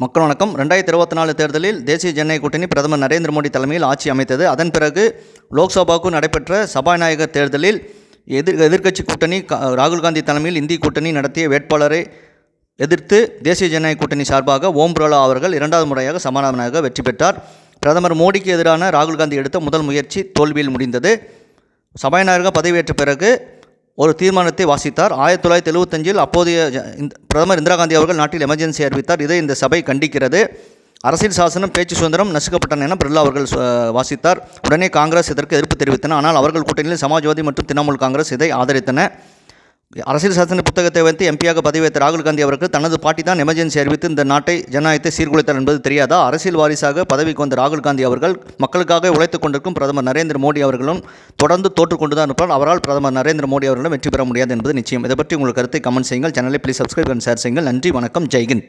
மக்கள் வணக்கம். 2024 தேர்தலில் தேசிய ஜனநாயக கூட்டணி பிரதமர் நரேந்திர மோடி தலைமையில் ஆட்சி அமைத்தது. அதன் பிறகு லோக்சபாவுக்கு நடைபெற்ற சபாநாயகர் தேர்தலில் எதிர்க்கட்சி கூட்டணி ராகுல் காந்தி தலைமையில் இந்திய கூட்டணி நடத்திய வேட்பாளரை எதிர்த்து தேசிய ஜனநாயக கூட்டணி சார்பாக ஓம் பிர்லா அவர்கள் இரண்டாவது முறையாக சபாநாயகராக வெற்றி பெற்றார். பிரதமர் மோடிக்கு எதிரான ராகுல் காந்தி எடுத்த முதல் முயற்சி தோல்வியில் முடிந்தது. சபாநாயகராக பதவியேற்ற பிறகு ஒரு தீர்மானத்தை வாசித்தார். 1975 அப்போதைய பிரதமர் இந்திரா காந்தி அவர்கள் நாட்டில் எமர்ஜென்சி அறிவித்தார். இதை இந்த சபை கண்டிக்கிறது. அரசியல் சாசனம், பேச்சு சுதந்திரம் நசுக்கப்பட்டன என பிர்லா அவர்கள் வாசித்தார். உடனே காங்கிரஸ் இதற்கு எதிர்ப்பு தெரிவித்தன. ஆனால் அவர்கள் கூட்டணியில் சமாஜ்வாதி மற்றும் திரிணாமுல் காங்கிரஸ் இதை ஆதரித்தன. அரசியல் சாசன புத்தகத்தை வைத்து எம்பியாக பதவியேற்ற ராகுல் காந்தி அவர்கள் தனது பாட்டி தான் எமர்ஜென்சி அறிவித்து இந்த நாட்டை ஜனநாயகத்தை சீர்குலைத்தார் என்பது தெரியாதா? அரசியல் வாரிசாக பதவிக்கு வந்த ராகுல் காந்தி அவர்கள் மக்களுக்காக உழைத்துக் கொண்டிருக்கும் பிரதமர் நரேந்திர மோடி அவர்களும் தொடர்ந்து தோற்றுக்கொண்டுதான் இருப்பார். அவரால் பிரதமர் நரேந்திர மோடி அவர்களும் வெற்றி பெற முடியாது என்பது நிச்சயம். இதை பற்றி உங்கள் கருத்தை கமெண்ட் செய்யுங்கள். சேனலை ப்ளீஸ் சப்ஸ்கிரைப் அண்ட் ஷேர் செய்யுங்கள். நன்றி, வணக்கம், ஜெய்ஹிந்த்.